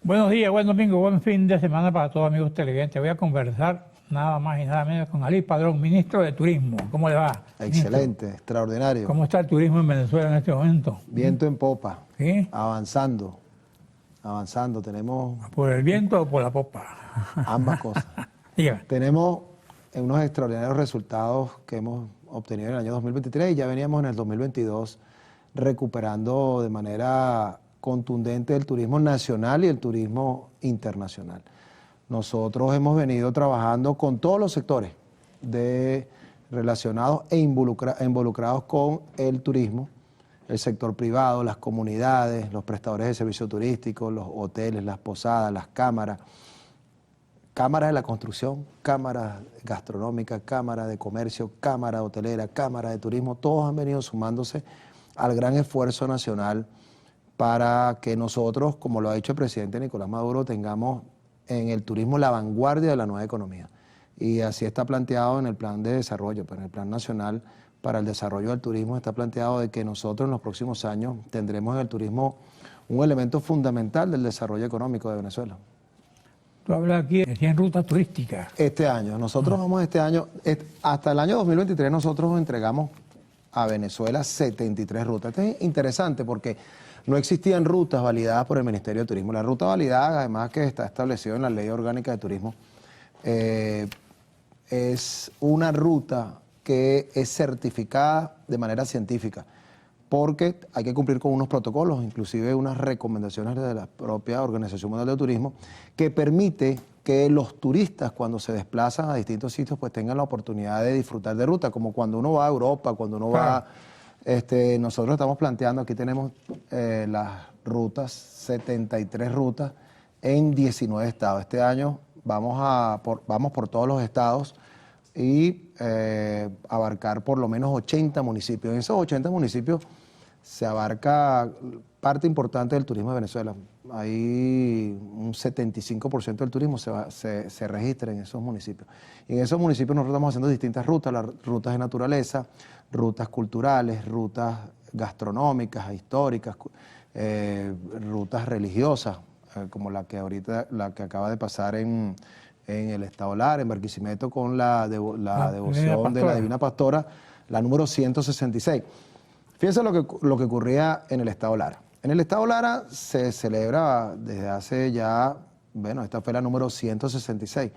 Buenos días, buen domingo, buen fin de semana para todos amigos televidentes. Voy a conversar nada más y nada menos con Ali Padrón, ministro de Turismo. ¿Cómo le va, ministro? Excelente, extraordinario. ¿Cómo está el turismo en Venezuela en este momento? Viento en popa, ¿Sí? avanzando, tenemos ¿Por el viento o por la popa? ambas cosas. Dígame. Tenemos unos extraordinarios resultados que hemos obtenido en el año 2023 y ya veníamos en el 2022 recuperando de manera contundente el turismo nacional y el turismo internacional. Nosotros hemos venido trabajando con todos los sectores relacionados e involucrados con el turismo, el sector privado, las comunidades, los prestadores de servicios turísticos, los hoteles, las posadas, las cámaras de la construcción, cámaras gastronómicas, cámaras de comercio, cámara hotelera, cámara de turismo, todos han venido sumándose al gran esfuerzo nacional para que nosotros, como lo ha dicho el presidente Nicolás Maduro, tengamos en el turismo la vanguardia de la nueva economía. Y así está planteado en el plan de desarrollo, en el plan nacional para el desarrollo del turismo está planteado de que nosotros en los próximos años tendremos en el turismo un elemento fundamental del desarrollo económico de Venezuela. Tú hablas aquí de 100 rutas turísticas. Este año, nosotros vamos este año, hasta el año 2023 nosotros entregamos a Venezuela 73 rutas. Esto es interesante porque no existían rutas validadas por el Ministerio de Turismo. La ruta validada, además que está establecido en la Ley Orgánica de Turismo, es una ruta que es certificada de manera científica, porque hay que cumplir con unos protocolos, inclusive unas recomendaciones de la propia Organización Mundial de Turismo, que permite que los turistas cuando se desplazan a distintos sitios pues tengan la oportunidad de disfrutar de ruta, como cuando uno va a Europa, cuando uno va... nosotros estamos planteando, aquí tenemos las rutas, 73 rutas en 19 estados. Este año vamos por todos los estados y abarcar por lo menos 80 municipios. En esos 80 municipios se abarca parte importante del turismo de Venezuela. Ahí un 75% del turismo se registra en esos municipios. Y en esos municipios nosotros estamos haciendo distintas rutas, las rutas de naturaleza, rutas culturales, rutas gastronómicas, históricas, rutas religiosas, como la que acaba de pasar en el Estado Lara, en Barquisimeto, con la devoción de la Divina Pastora, la número 166. Fíjense lo que ocurría en el Estado Lara. En el Estado Lara se celebra desde hace ya, bueno, esta fue la número 166.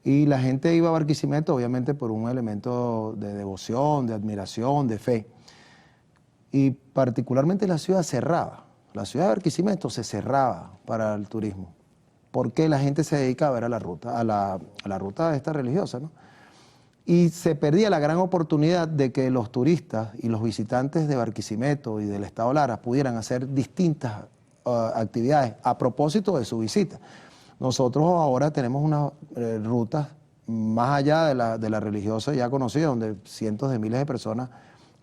Y la gente iba a Barquisimeto, obviamente, por un elemento de devoción, de admiración, de fe. Y particularmente la ciudad cerraba. La ciudad de Barquisimeto se cerraba para el turismo, porque la gente se dedica a ver a la ruta esta religiosa, ¿no? Y se perdía la gran oportunidad de que los turistas y los visitantes de Barquisimeto y del Estado Lara pudieran hacer distintas actividades a propósito de su visita. Nosotros ahora tenemos unas rutas más allá de la religiosa ya conocida, donde cientos de miles de personas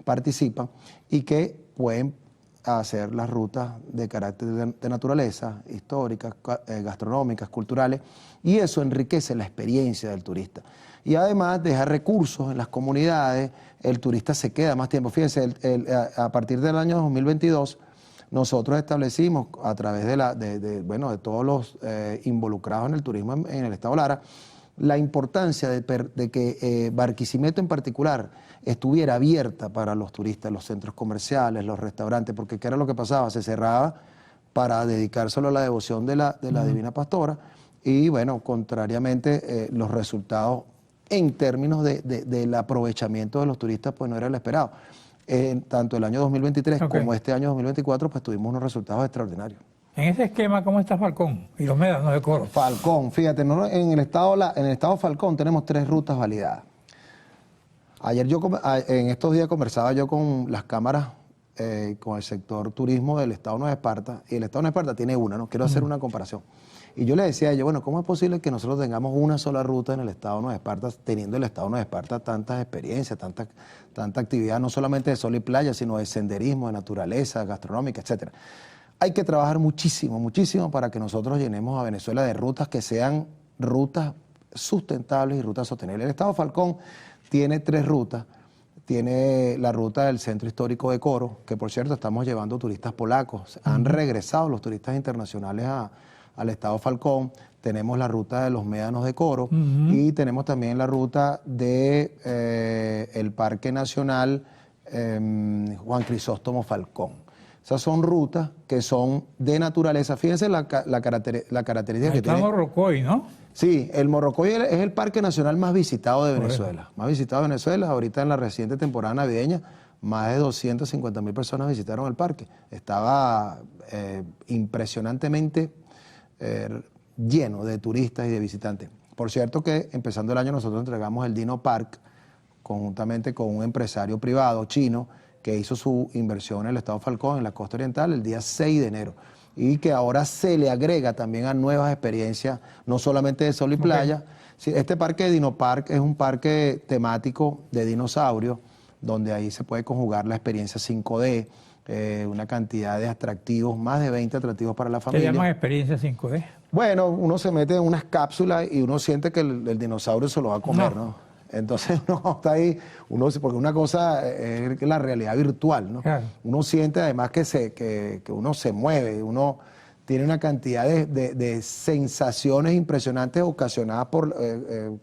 participan y que pueden hacer las rutas de carácter de naturaleza, históricas, gastronómicas, culturales, y eso enriquece la experiencia del turista. Y además deja recursos en las comunidades, el turista se queda más tiempo. Fíjense, a partir del año 2022, nosotros establecimos a través de todos los involucrados en el turismo en el Estado Lara, la importancia de que Barquisimeto en particular estuviera abierta para los turistas, los centros comerciales, los restaurantes, porque ¿qué era lo que pasaba? Se cerraba para dedicárselo a la devoción de la Divina Pastora y bueno, contrariamente los resultados en términos del aprovechamiento de los turistas pues no era el esperado. Tanto el año 2023 como este año 2024 pues tuvimos unos resultados extraordinarios. En ese esquema, ¿cómo está Falcón y los médanos de Coro? Falcón, fíjate, en el estado Falcón tenemos 3 rutas validadas. Ayer en estos días conversaba yo con las cámaras, con el sector turismo del Estado Nueva Esparta, y el Estado Nueva Esparta tiene una, ¿no? Quiero hacer una comparación. Y yo le decía a ellos, bueno, ¿cómo es posible que nosotros tengamos una sola ruta en el Estado Nueva Esparta, teniendo el Estado Nueva Esparta tantas experiencias, tanta actividad, no solamente de sol y playa, sino de senderismo, de naturaleza, gastronómica, etcétera? Hay que trabajar muchísimo, muchísimo para que nosotros llenemos a Venezuela de rutas que sean rutas sustentables y rutas sostenibles. El Estado Falcón tiene 3 rutas. Tiene la ruta del Centro Histórico de Coro, que por cierto estamos llevando turistas polacos. Han regresado los turistas internacionales al Estado Falcón, tenemos la ruta de los Médanos de Coro y tenemos también la ruta de el Parque Nacional Juan Crisóstomo Falcón. Esas son rutas que son de naturaleza. Fíjense la característica que tiene. Está Morrocoy, ¿no? Sí, el Morrocoy es el parque nacional más visitado de Venezuela. Más visitado de Venezuela. Ahorita en la reciente temporada navideña, más de 250.000 personas visitaron el parque. Estaba impresionantemente lleno de turistas y de visitantes. Por cierto que empezando el año nosotros entregamos el Dino Park conjuntamente con un empresario privado chino que hizo su inversión en el Estado Falcón, en la costa oriental, el día 6 de enero. Y que ahora se le agrega también a nuevas experiencias, no solamente de sol y playa. Sí, este parque de Dino Park es un parque temático de dinosaurios, donde ahí se puede conjugar la experiencia 5D, una cantidad de atractivos, más de 20 atractivos para la ¿Qué familia. llaman experiencia 5D? Bueno, uno se mete en unas cápsulas y uno siente que el dinosaurio se lo va a comer, ¿no? Entonces uno está ahí, porque una cosa es la realidad virtual, ¿no? Claro. Uno siente además que uno se mueve, uno tiene una cantidad de sensaciones impresionantes ocasionadas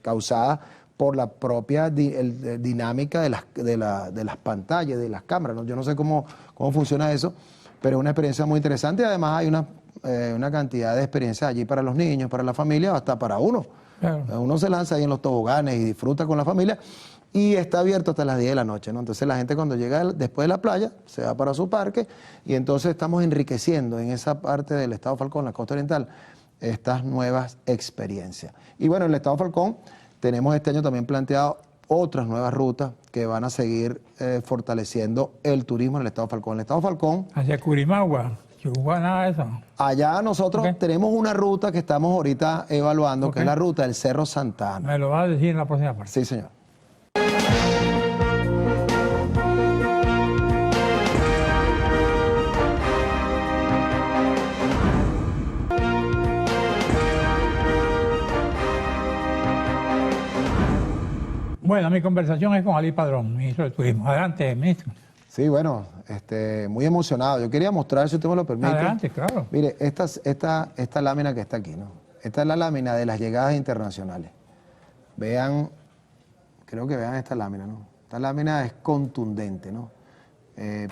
causadas por la propia dinámica de las pantallas, de las cámaras, ¿no? Yo no sé cómo funciona eso, pero es una experiencia muy interesante y además hay una cantidad de experiencias allí para los niños, para la familia, hasta para uno. Claro. Uno se lanza ahí en los toboganes y disfruta con la familia y está abierto hasta las 10 de la noche, ¿no? Entonces la gente cuando llega después de la playa se va para su parque y entonces estamos enriqueciendo en esa parte del Estado Falcón, la costa oriental, estas nuevas experiencias. Y bueno, en el Estado Falcón tenemos este año también planteado otras nuevas rutas que van a seguir fortaleciendo el turismo en el Estado Falcón. El Estado Falcón... Hacia Curimagua. Nada de eso. Allá nosotros tenemos una ruta que estamos ahorita evaluando, que es la ruta del Cerro Santa Ana. Me lo vas a decir en la próxima parte. Sí, señor. Bueno, mi conversación es con Ali Padrón, ministro de Turismo. Adelante, ministro. Sí, bueno, muy emocionado. Yo quería mostrar, si usted me lo permite. Adelante, claro. Mire, esta lámina que está aquí, ¿no? Esta es la lámina de las llegadas internacionales. Vean, creo que vean esta lámina, ¿no? Esta lámina es contundente, ¿no?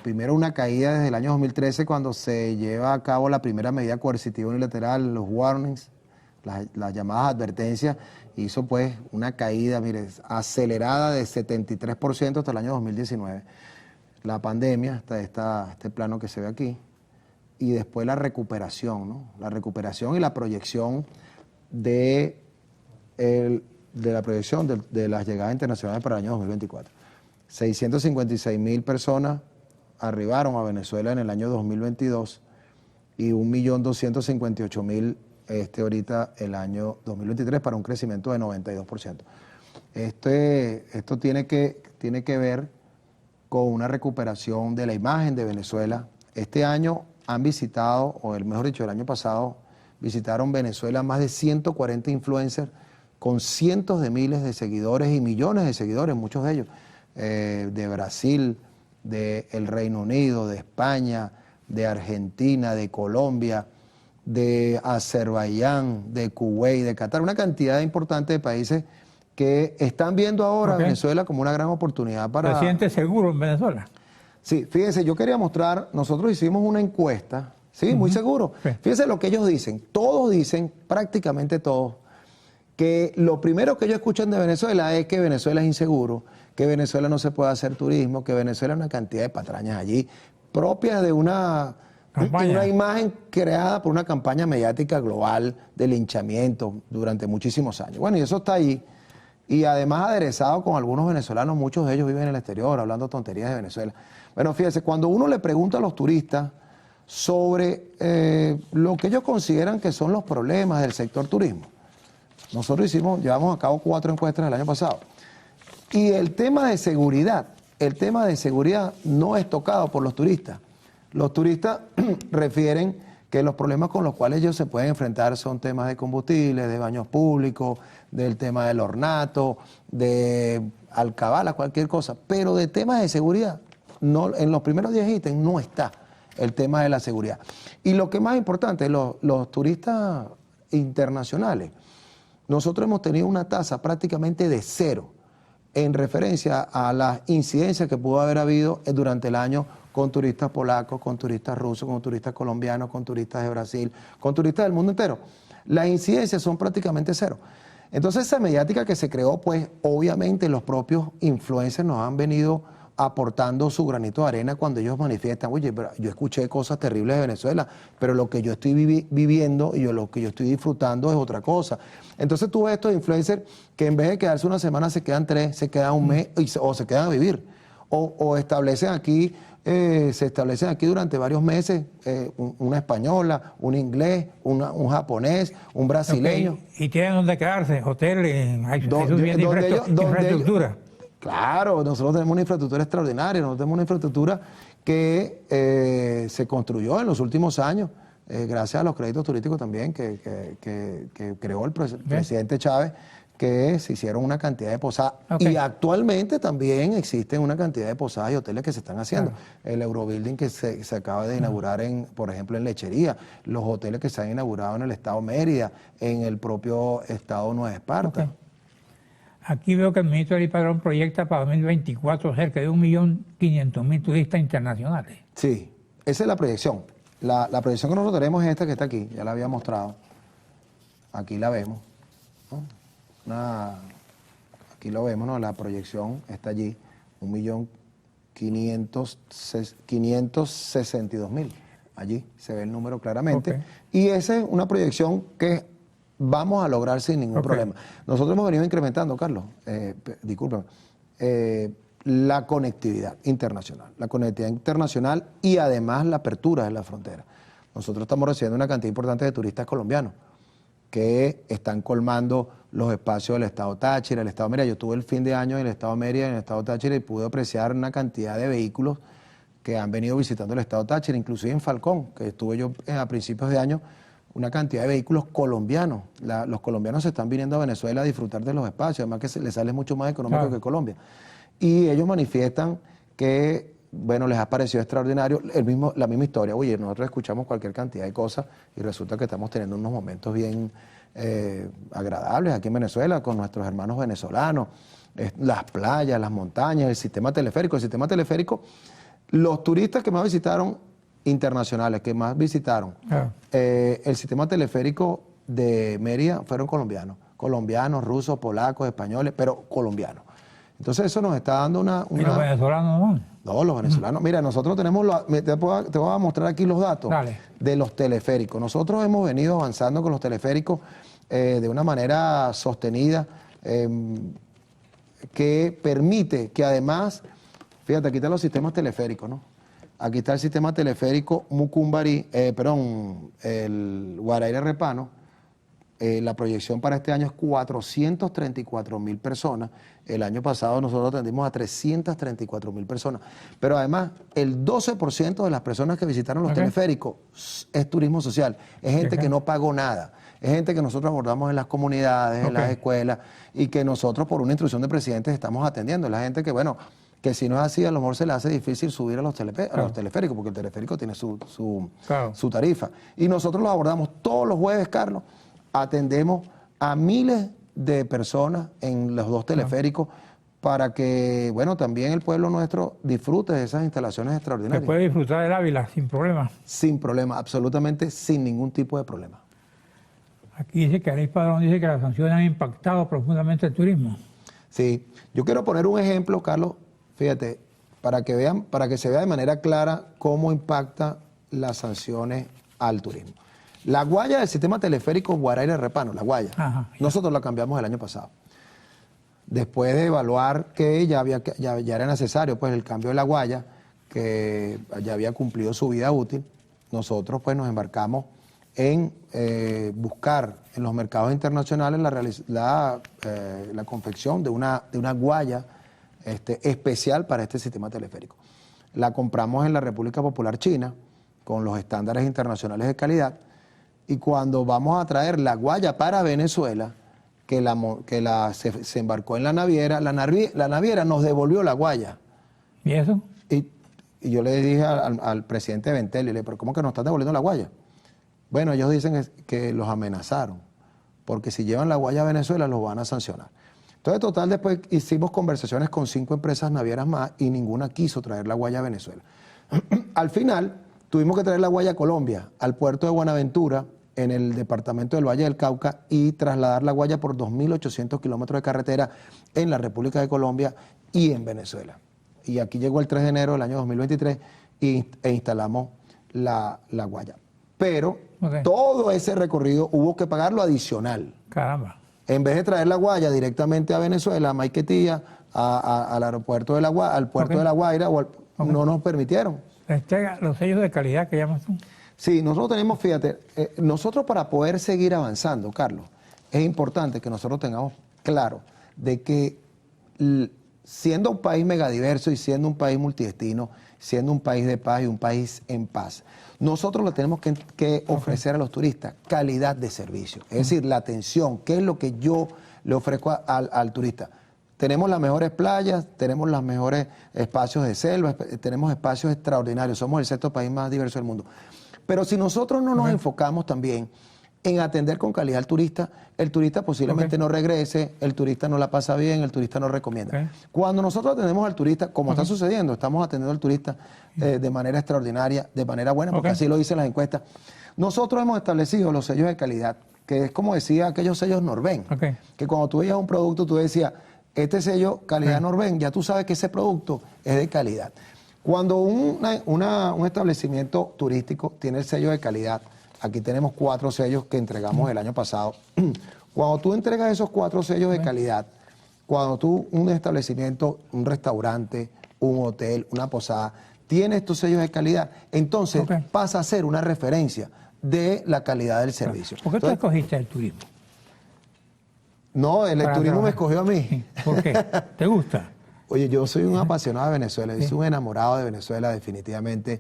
Primero una caída desde el año 2013 cuando se lleva a cabo la primera medida coercitiva unilateral, los warnings, las llamadas advertencias, hizo pues una caída, mire, acelerada de 73% hasta el año 2019. La pandemia, este plano que se ve aquí, y después la recuperación, ¿no? La recuperación y la proyección de las llegadas internacionales para el año 2024. 656.000 personas arribaron a Venezuela en el año 2022 y 1.258.000 ahorita el año 2023 para un crecimiento de 92%. Esto tiene que ver con una recuperación de la imagen de Venezuela. Este año han visitado, o mejor dicho, el año pasado, visitaron Venezuela más de 140 influencers con cientos de miles de seguidores y millones de seguidores, muchos de ellos, de Brasil, del Reino Unido, de España, de Argentina, de Colombia, de Azerbaiyán, de Kuwait, de Qatar, una cantidad importante de países que están viendo ahora a Venezuela como una gran oportunidad para... ¿Se siente seguro en Venezuela? Sí, fíjense, yo quería mostrar, nosotros hicimos una encuesta, sí, muy seguro. Sí. Fíjense lo que ellos dicen, todos dicen, prácticamente todos, que lo primero que ellos escuchan de Venezuela es que Venezuela es inseguro, que Venezuela no se puede hacer turismo, que Venezuela es una cantidad de patrañas allí, propias de una imagen creada por una campaña mediática global de linchamiento durante muchísimos años. Bueno, y eso está ahí. Y además aderezado con algunos venezolanos, muchos de ellos viven en el exterior, hablando tonterías de Venezuela. Bueno, fíjense, cuando uno le pregunta a los turistas sobre lo que ellos consideran que son los problemas del sector turismo, nosotros llevamos a cabo 4 encuestas el año pasado. Y el tema de seguridad no es tocado por los turistas. Los turistas refieren que los problemas con los cuales ellos se pueden enfrentar son temas de combustible, de baños públicos, del tema del ornato, de alcabalas, cualquier cosa. Pero de temas de seguridad, no, en los primeros 10 ítems no está el tema de la seguridad. Y lo que más importante, los turistas internacionales, nosotros hemos tenido una tasa prácticamente de cero en referencia a las incidencias que pudo haber habido durante el año con turistas polacos, con turistas rusos, con turistas colombianos, con turistas de Brasil, con turistas del mundo entero. Las incidencias son prácticamente cero. Entonces esa mediática que se creó, pues obviamente los propios influencers nos han venido aportando su granito de arena cuando ellos manifiestan, oye, pero yo escuché cosas terribles de Venezuela, pero lo que yo estoy viviendo y lo que yo estoy disfrutando es otra cosa. Entonces tú ves estos influencers que en vez de quedarse una semana se quedan 3, se quedan un mes o se quedan a vivir. O establecen aquí, se establecen aquí durante varios meses una española, un inglés, un japonés, un brasileño. Okay. Y tienen donde quedarse, hoteles, hay infraestructura. Claro, nosotros tenemos una infraestructura extraordinaria, nosotros tenemos una infraestructura que se construyó en los últimos años, gracias a los créditos turísticos también que creó el presidente Chávez, que se hicieron una cantidad de posadas. Okay. Y actualmente también existen una cantidad de posadas y hoteles que se están haciendo. Claro. El Eurobuilding que se acaba de inaugurar, por ejemplo, en Lechería, los hoteles que se han inaugurado en el estado Mérida, en el propio estado Nueva Esparta. Okay. Aquí veo que el ministro Elías Padrón proyecta para 2024 cerca de 1.500.000 turistas internacionales. Sí, esa es la proyección. La proyección que nosotros tenemos es esta que está aquí, ya la había mostrado. Aquí la vemos, ¿no? Aquí lo vemos, ¿no? La proyección está allí, 1.562.000. Allí se ve el número claramente. Okay. Y esa es una proyección que vamos a lograr sin ningún problema. Nosotros hemos venido incrementando, Carlos, discúlpame, la conectividad internacional. La conectividad internacional y además la apertura de la frontera. Nosotros estamos recibiendo una cantidad importante de turistas colombianos que están colmando los espacios del estado Táchira, el estado Mérida. Yo estuve el fin de año en el estado Mérida, en el estado Táchira, y pude apreciar una cantidad de vehículos que han venido visitando el estado Táchira, inclusive en Falcón, que estuve yo a principios de año, una cantidad de vehículos colombianos. Los colombianos se están viniendo a Venezuela a disfrutar de los espacios, además que les sale mucho más económico que Colombia. Y ellos manifiestan que, bueno, les ha parecido extraordinario la misma historia. Oye, nosotros escuchamos cualquier cantidad de cosas y resulta que estamos teniendo unos momentos bien agradables aquí en Venezuela con nuestros hermanos venezolanos, las playas, las montañas, el sistema teleférico. El sistema teleférico, los turistas que más visitaron internacionales, que más visitaron el sistema teleférico de Mérida fueron colombianos, rusos, polacos, españoles, pero colombianos. Entonces eso nos está dando una... ¿Y los venezolanos no? No, los venezolanos. Mira, nosotros tenemos... te voy a mostrar aquí los datos de los teleféricos. Nosotros hemos venido avanzando con los teleféricos de una manera sostenida que permite que además... Fíjate, aquí están los sistemas teleféricos, ¿no? Aquí está el sistema teleférico Mucumbarí, el Guaraíra Repano. La proyección para este año es 434.000 personas. El año pasado nosotros atendimos a 334.000 personas. Pero además, el 12% de las personas que visitaron los teleféricos es turismo social. Es gente que no pagó nada. Es gente que nosotros abordamos en las comunidades, en las escuelas, y que nosotros, por una instrucción de presidentes, estamos atendiendo. Es la gente que, bueno, que si no es así, a lo mejor se le hace difícil subir a los teleféricos, porque el teleférico tiene su tarifa. Y nosotros los abordamos todos los jueves, Carlos. Atendemos a miles de personas en los dos teleféricos para que, bueno, también el pueblo nuestro disfrute de esas instalaciones extraordinarias. Se puede disfrutar del Ávila sin problema. Sin problema, absolutamente sin ningún tipo de problema. Aquí dice que Elías Padrón dice que las sanciones han impactado profundamente el turismo. Sí, yo quiero poner un ejemplo, Carlos, fíjate, para que vean, para que se vea de manera clara cómo impacta las sanciones al turismo. La guaya del sistema teleférico Guaraíra Repano, la guaya, nosotros la cambiamos el año pasado. Después de evaluar que ya era necesario pues el cambio de la guaya, que ya había cumplido su vida útil, nosotros pues nos embarcamos en buscar en los mercados internacionales la confección de una guaya especial para este sistema teleférico. La compramos en la República Popular China con los estándares internacionales de calidad. Y cuando vamos a traer la guaya para Venezuela, se embarcó en la naviera nos devolvió la guaya. ¿Y eso? Y y yo le dije al presidente Ventel, le dije, pero ¿cómo que nos están devolviendo la guaya? Bueno, ellos dicen que los amenazaron, porque si llevan la guaya a Venezuela los van a sancionar. Entonces, total, después hicimos conversaciones con 5 empresas navieras más y ninguna quiso traer la guaya a Venezuela. Al final, tuvimos que traer la guaya a Colombia, al puerto de Buenaventura, en el departamento del Valle del Cauca, y trasladar la guaya por 2.800 kilómetros de carretera en la República de Colombia y en Venezuela. Y aquí llegó el 3 de enero del año 2023 e instalamos la guaya. Pero todo ese recorrido hubo que pagarlo adicional. Caramba. En vez de traer la guaya directamente a Venezuela, a Maiquetía, al aeropuerto de al puerto de La Guaira, no nos permitieron. Los sellos de calidad que llamas tú. Sí, nosotros tenemos, fíjate, nosotros para poder seguir avanzando, Carlos, es importante que nosotros tengamos claro de que siendo un país megadiverso y siendo un país multidestino, siendo un país de paz y un país en paz, nosotros le tenemos que ofrecer a los turistas calidad de servicio, es decir, la atención, qué es lo que yo le ofrezco al turista. Tenemos las mejores playas, tenemos los mejores espacios de selva, tenemos espacios extraordinarios, somos el 6º país más diverso del mundo. Pero si nosotros no nos enfocamos también en atender con calidad al turista, el turista posiblemente no regrese, el turista no la pasa bien, el turista no recomienda. Cuando nosotros atendemos al turista, como está sucediendo, estamos atendiendo al turista de manera extraordinaria, de manera buena, porque así lo dicen las encuestas. Nosotros hemos establecido los sellos de calidad, que es como decía aquellos sellos Norben, que cuando tú veías un producto, tú decías, este sello calidad Norben, ya tú sabes que ese producto es de calidad. Cuando un establecimiento turístico tiene el sello de calidad, aquí tenemos 4 sellos que entregamos el año pasado. Cuando tú entregas esos 4 sellos de calidad, cuando un establecimiento, un restaurante, un hotel, una posada, tiene estos sellos de calidad, entonces pasa a ser una referencia de la calidad del servicio. ¿Por qué tú escogiste el turismo? No, el turismo me escogió a mí. ¿Por qué? ¿Te gusta? Oye, yo soy un apasionado de Venezuela, yo soy un enamorado de Venezuela definitivamente.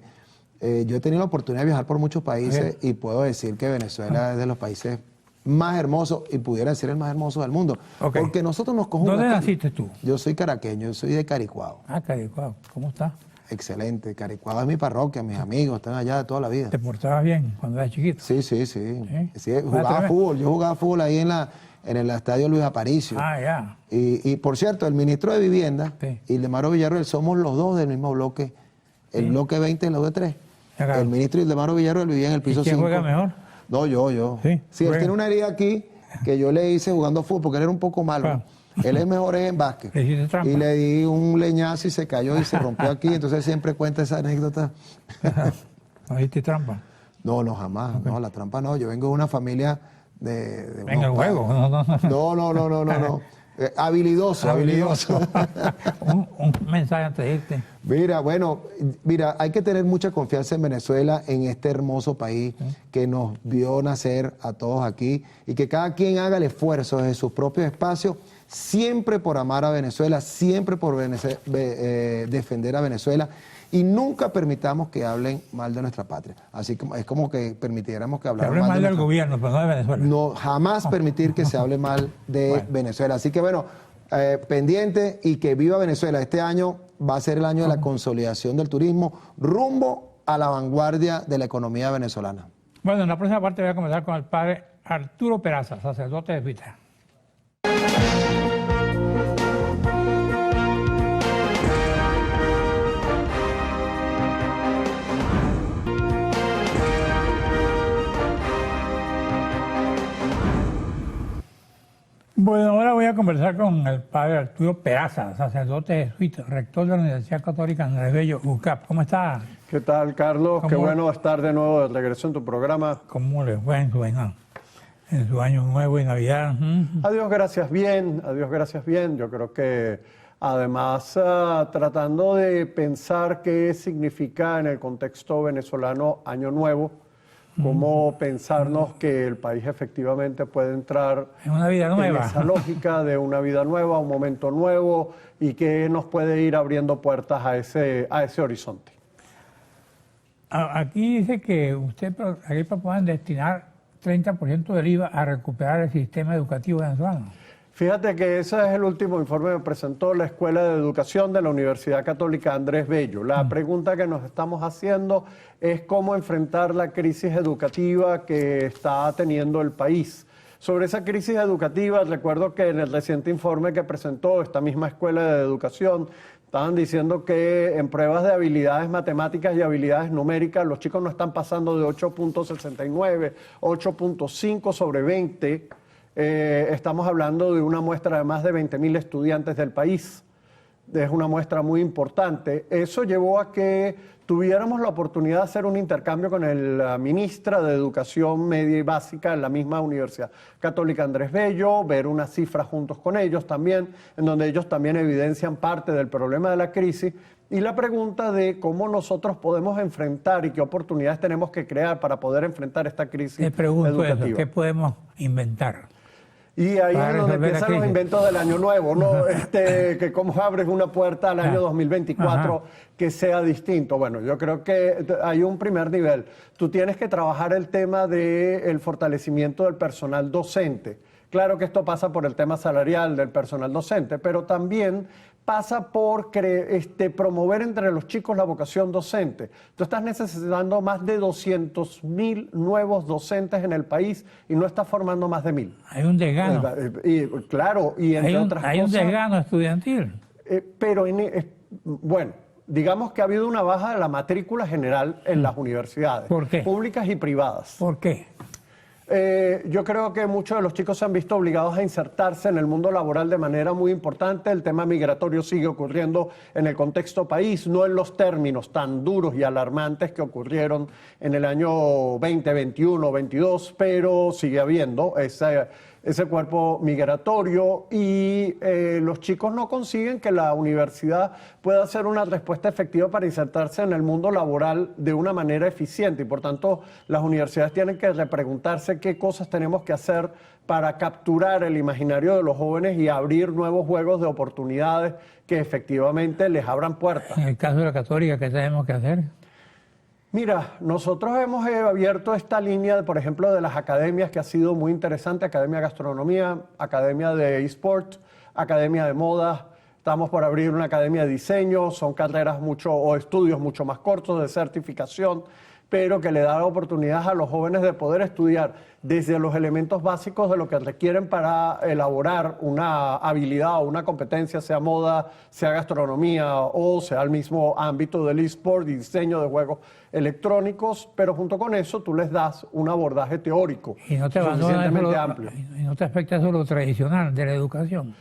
Yo he tenido la oportunidad de viajar por muchos países y puedo decir que Venezuela es de los países más hermosos y pudiera ser el más hermoso del mundo. Porque nosotros nos cogemos... ¿Dónde naciste tú? Yo soy caraqueño, yo soy de Caricuao. Ah, Caricuao. ¿Cómo estás? Excelente. Caricuao es mi parroquia, mis amigos están allá de toda la vida. ¿Te portabas bien cuando eras chiquito? Sí. Jugaba fútbol. Yo jugaba fútbol ahí en el estadio Luis Aparicio. Ah, ya. Y por cierto, el ministro de Vivienda y Ildemaro Villarroel somos los dos del mismo bloque, el bloque 20 y el bloque 3. El ministro Ildemaro Villarroel vivía en el piso 5. ¿Quién juega mejor? No, yo. Sí, él tiene una herida aquí que yo le hice jugando fútbol porque él era un poco malo. Él es mejor en básquet. Y le di un leñazo y se cayó y se rompió aquí. Entonces siempre cuenta esa anécdota. ¿No hiciste trampa? No, jamás. No, la trampa no. Yo vengo de una familia de en el juego. No. Habilidoso. un mensaje antes de irte. Mira, hay que tener mucha confianza en Venezuela, en este hermoso país que nos vio nacer a todos aquí y que cada quien haga el esfuerzo desde sus propios espacios, siempre por amar a Venezuela, siempre por defender a Venezuela y nunca permitamos que hablen mal de nuestra patria. Así como es como que permitiéramos que hablaran mal del gobierno, pero no de Venezuela. No, jamás permitir que se hable mal de Venezuela. Así que pendiente y que viva Venezuela. Este año va a ser el año de la consolidación del turismo rumbo a la vanguardia de la economía venezolana. Bueno, en la próxima parte voy a conversar con el padre Arturo Peraza, sacerdote de Vita. Bueno, ahora voy a conversar con el padre Arturo Peraza, sacerdote jesuita, rector de la Universidad Católica Andrés Bello, UCAP. ¿Cómo está? ¿Qué tal, Carlos? Qué bueno estar de nuevo de regreso en tu programa. ¿Cómo les fue en su año nuevo y Navidad? Adiós, gracias bien. Yo creo que además tratando de pensar qué significa en el contexto venezolano Año Nuevo, cómo pensarnos que el país efectivamente puede entrar en una vida nueva, en esa lógica de una vida nueva, un momento nuevo y que nos puede ir abriendo puertas a ese horizonte. Aquí dice que aquí proponen destinar 30% del IVA a recuperar el sistema educativo venezolano. Fíjate que ese es el último informe que presentó la Escuela de Educación de la Universidad Católica Andrés Bello. La pregunta que nos estamos haciendo es cómo enfrentar la crisis educativa que está teniendo el país. Sobre esa crisis educativa, recuerdo que en el reciente informe que presentó esta misma Escuela de Educación, estaban diciendo que en pruebas de habilidades matemáticas y habilidades numéricas, los chicos no están pasando de 8.69, 8.5 sobre 20. Estamos hablando de una muestra de más de 20.000 estudiantes del país. Es una muestra muy importante. Eso llevó a que tuviéramos la oportunidad de hacer un intercambio con la ministra de Educación Media y Básica en la misma Universidad Católica Andrés Bello, ver unas cifras juntos con ellos también, en donde ellos también evidencian parte del problema de la crisis y la pregunta de cómo nosotros podemos enfrentar y qué oportunidades tenemos que crear para poder enfrentar esta crisis Te pregunto educativa. eso, ¿qué podemos inventar? Y ahí Para es donde resolver la empiezan los crisis. inventos del año nuevo, ¿no? Que cómo abres una puerta al año 2024 que sea distinto. Bueno, yo creo que hay un primer nivel. Tú tienes que trabajar el tema del fortalecimiento del personal docente. Claro que esto pasa por el tema salarial del personal docente, pero también pasa por promover entre los chicos la vocación docente. Tú estás necesitando más de 200.000 nuevos docentes en el país y no estás formando más de 1.000. Hay un desgano. Y, claro, y entre otras Hay un cosas... desgano estudiantil. pero, bueno, digamos que ha habido una baja de la matrícula general en las universidades. ¿Por qué? Públicas y privadas. ¿Por qué? Yo creo que muchos de los chicos se han visto obligados a insertarse en el mundo laboral de manera muy importante. El tema migratorio sigue ocurriendo en el contexto país, no en los términos tan duros y alarmantes que ocurrieron en el año 2021, 22, pero sigue habiendo ese cuerpo migratorio y los chicos no consiguen que la universidad pueda hacer una respuesta efectiva para insertarse en el mundo laboral de una manera eficiente y por tanto las universidades tienen que repreguntarse qué cosas tenemos que hacer para capturar el imaginario de los jóvenes y abrir nuevos juegos de oportunidades que efectivamente les abran puertas. En el caso de la Católica, ¿qué tenemos que hacer? Mira, nosotros hemos abierto esta línea, por ejemplo, de las academias que ha sido muy interesante, Academia de Gastronomía, Academia de eSport, Academia de Moda, estamos por abrir una academia de diseño, son carreras o estudios mucho más cortos de certificación, pero que le da la oportunidad a los jóvenes de poder estudiar desde los elementos básicos de lo que requieren para elaborar una habilidad o una competencia, sea moda, sea gastronomía o sea el mismo ámbito del eSport y diseño de juegos electrónicos, pero junto con eso tú les das un abordaje teórico Y no te suficientemente amplio. y no te afecta eso lo tradicional de la educación.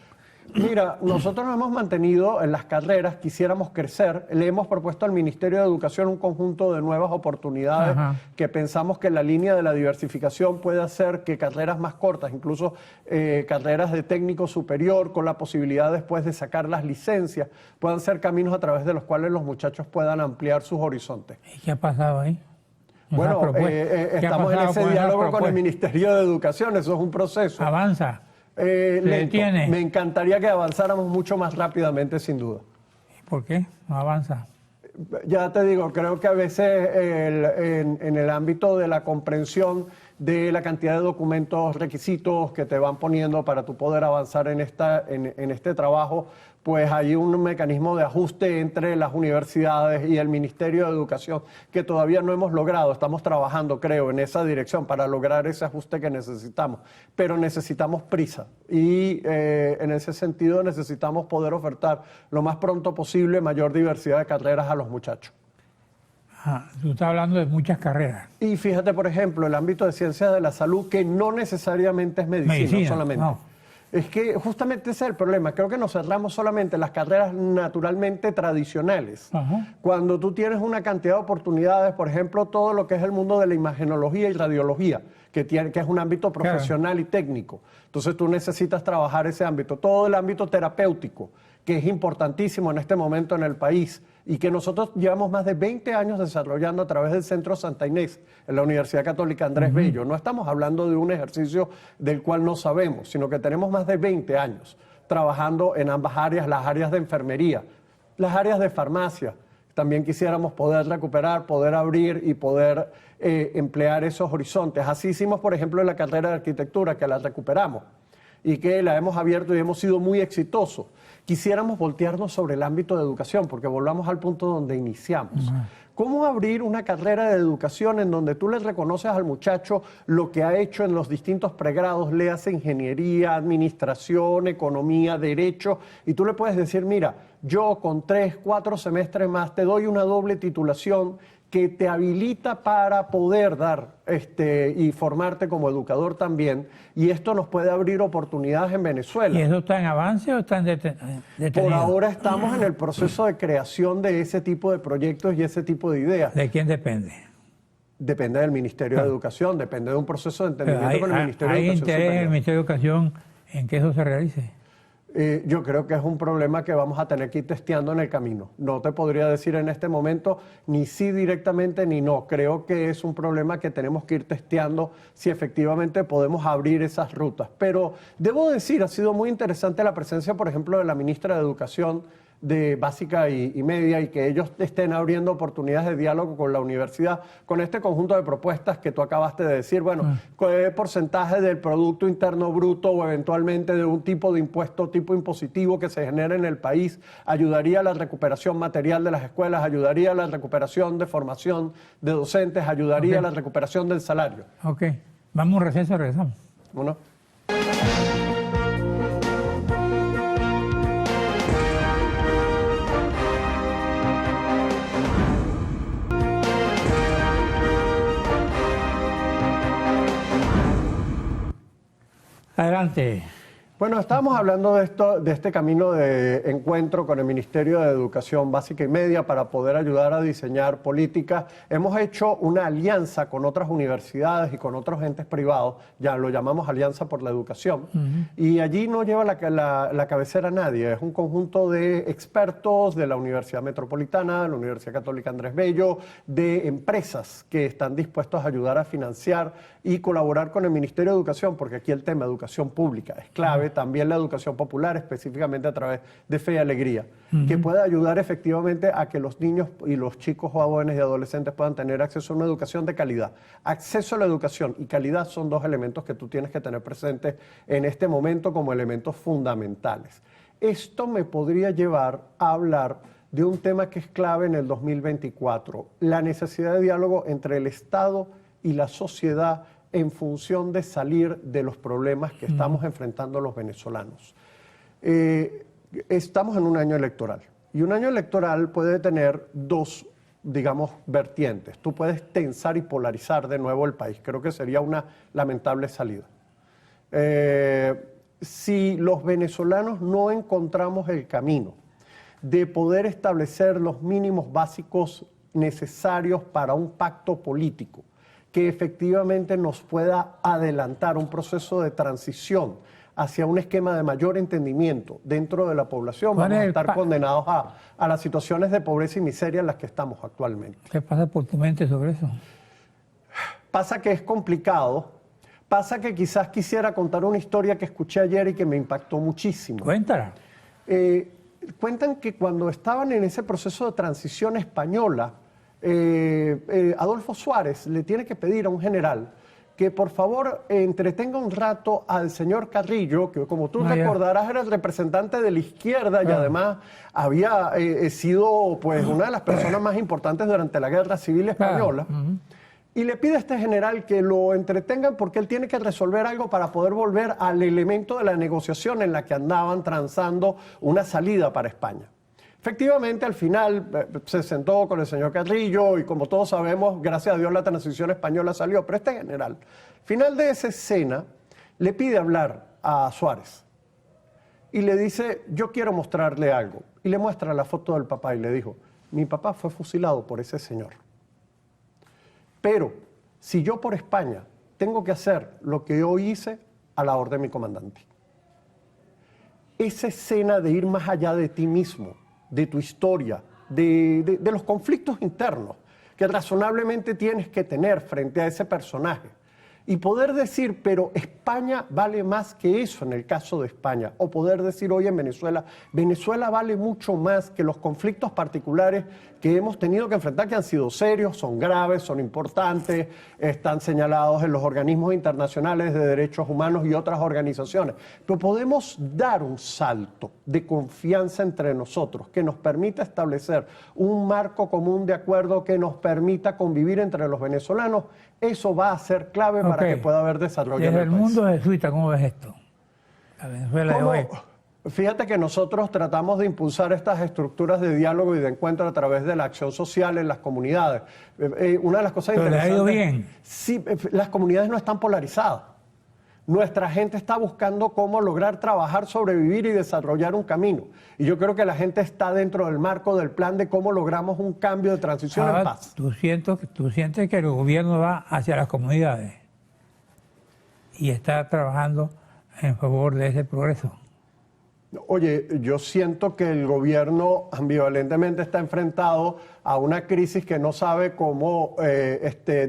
Mira, nosotros nos hemos mantenido en las carreras, quisiéramos crecer, le hemos propuesto al Ministerio de Educación un conjunto de nuevas oportunidades que pensamos que la línea de la diversificación puede hacer que carreras más cortas, incluso carreras de técnico superior, con la posibilidad después de sacar las licencias, puedan ser caminos a través de los cuales los muchachos puedan ampliar sus horizontes. ¿Y qué ha pasado ahí? Bueno, estamos en ese diálogo con el Ministerio de Educación, eso es un proceso. Avanza. Lento. detiene. Me encantaría que avanzáramos mucho más rápidamente, sin duda. ¿Por qué? No avanza. Ya te digo, creo que a veces en el ámbito de la comprensión de la cantidad de documentos, requisitos que te van poniendo para tú poder avanzar en este trabajo, pues hay un mecanismo de ajuste entre las universidades y el Ministerio de Educación que todavía no hemos logrado. Estamos trabajando, creo, en esa dirección para lograr ese ajuste que necesitamos, pero necesitamos prisa y en ese sentido necesitamos poder ofertar lo más pronto posible mayor diversidad de carreras a los muchachos. Tú estás hablando de muchas carreras. Y fíjate, por ejemplo, el ámbito de ciencias de la salud, que no necesariamente es medicina solamente. No. Es que justamente ese es el problema. Creo que nos cerramos solamente en las carreras naturalmente tradicionales. Cuando tú tienes una cantidad de oportunidades, por ejemplo, todo lo que es el mundo de la imagenología y radiología, que es un ámbito profesional y técnico. Entonces tú necesitas trabajar ese ámbito. Todo el ámbito terapéutico, que es importantísimo en este momento en el país y que nosotros llevamos más de 20 años desarrollando a través del Centro Santa Inés, en la Universidad Católica Andrés Bello. No estamos hablando de un ejercicio del cual no sabemos, sino que tenemos más de 20 años trabajando en ambas áreas, las áreas de enfermería, las áreas de farmacia. También quisiéramos poder recuperar, poder abrir y poder emplear esos horizontes. Así hicimos, por ejemplo, en la carrera de arquitectura, que la recuperamos. y que la hemos abierto y hemos sido muy exitosos. Quisiéramos voltearnos sobre el ámbito de educación, porque volvamos al punto donde iniciamos. ¿Cómo abrir una carrera de educación en donde tú le reconoces al muchacho lo que ha hecho en los distintos pregrados, le hace ingeniería, administración, economía, derecho, y tú le puedes decir, mira, yo con 3, 4 semestres más te doy una doble titulación que te habilita para poder dar y formarte como educador también, y esto nos puede abrir oportunidades en Venezuela? ¿Y eso está en avance o está en detenido? Por ahora estamos en el proceso de creación de ese tipo de proyectos y ese tipo de ideas. ¿De quién depende? Depende del Ministerio de Educación, depende de un proceso de entendimiento con el Ministerio de ¿Hay Educación interés en el Superior. Ministerio de Educación en que eso se realice? Yo creo que es un problema que vamos a tener que ir testeando en el camino. No te podría decir en este momento ni sí directamente ni no. Creo que es un problema que tenemos que ir testeando si efectivamente podemos abrir esas rutas. Pero debo decir, ha sido muy interesante la presencia, por ejemplo, de la ministra de Educación de básica y media, y que ellos estén abriendo oportunidades de diálogo con la universidad, con este conjunto de propuestas que tú acabaste de decir. Bueno, ¿qué porcentaje del Producto Interno Bruto o eventualmente de un tipo de impuesto, tipo impositivo que se genere en el país ayudaría a la recuperación material de las escuelas, ayudaría a la recuperación de formación de docentes, ayudaría a la recuperación del salario? Ok, vamos a un receso, regresamos. ¿No? Adelante. Bueno, estábamos hablando de este camino de encuentro con el Ministerio de Educación Básica y Media para poder ayudar a diseñar políticas. Hemos hecho una alianza con otras universidades y con otros entes privados, ya lo llamamos Alianza por la Educación, y allí no lleva la cabecera nadie, es un conjunto de expertos de la Universidad Metropolitana, de la Universidad Católica Andrés Bello, de empresas que están dispuestos a ayudar a financiar y colaborar con el Ministerio de Educación, porque aquí el tema de educación pública es clave, también la educación popular, específicamente a través de Fe y Alegría, que puede ayudar efectivamente a que los niños y los chicos jóvenes y adolescentes puedan tener acceso a una educación de calidad. Acceso a la educación y calidad son dos elementos que tú tienes que tener presentes en este momento como elementos fundamentales. Esto me podría llevar a hablar de un tema que es clave en el 2024, la necesidad de diálogo entre el Estado y la sociedad en función de salir de los problemas que estamos enfrentando los venezolanos. Estamos en un año electoral, y un año electoral puede tener dos, digamos, vertientes. Tú puedes tensar y polarizar de nuevo el país. Creo que sería una lamentable salida. Si los venezolanos no encontramos el camino de poder establecer los mínimos básicos necesarios para un pacto político que efectivamente nos pueda adelantar un proceso de transición hacia un esquema de mayor entendimiento dentro de la población, vamos a estar condenados a las situaciones de pobreza y miseria en las que estamos actualmente. ¿Qué pasa por tu mente sobre eso? Pasa que es complicado, pasa que quizás quisiera contar una historia que escuché ayer y que me impactó muchísimo. Cuéntala. Cuentan que cuando estaban en ese proceso de transición española, Adolfo Suárez le tiene que pedir a un general que por favor entretenga un rato al señor Carrillo, que como tú recordarás era el representante de la izquierda y además había sido pues una de las personas más importantes durante la Guerra Civil Española. Y le pide a este general que lo entretengan porque él tiene que resolver algo para poder volver al elemento de la negociación en la que andaban transando una salida para España. Efectivamente, al final se sentó con el señor Carrillo y como todos sabemos, gracias a Dios la transición española salió. Pero este general, al final de esa escena, le pide hablar a Suárez y le dice, yo quiero mostrarle algo. Y le muestra la foto del papá y le dijo, mi papá fue fusilado por ese señor. Pero si yo por España tengo que hacer lo que yo hice, a la orden de mi comandante. Esa escena de ir más allá de ti mismo, de tu historia, de los conflictos internos que razonablemente tienes que tener frente a ese personaje, y poder decir, pero España vale más que eso en el caso de España, o poder decir hoy en Venezuela, Venezuela vale mucho más que los conflictos particulares que hemos tenido que enfrentar, que han sido serios, son graves, son importantes, están señalados en los organismos internacionales de derechos humanos y otras organizaciones. Pero podemos dar un salto de confianza entre nosotros que nos permita establecer un marco común de acuerdo que nos permita convivir entre los venezolanos. Eso va a ser clave para que pueda haber desarrollo en Desde el el país. mundo jesuita, ¿cómo ves esto? La Venezuela de ¿Cómo? hoy. Fíjate que nosotros tratamos de impulsar estas estructuras de diálogo y de encuentro a través de la acción social en las comunidades. Una de las cosas Pero le ha interesantes... ido bien. Sí, las comunidades no están polarizadas. Nuestra gente está buscando cómo lograr trabajar, sobrevivir y desarrollar un camino. Y yo creo que la gente está dentro del marco del plan de cómo logramos un cambio de transición en paz. ¿Tú sientes que el gobierno va hacia las comunidades y está trabajando en favor de ese progreso? Oye, yo siento que el gobierno ambivalentemente está enfrentado a una crisis que no sabe cómo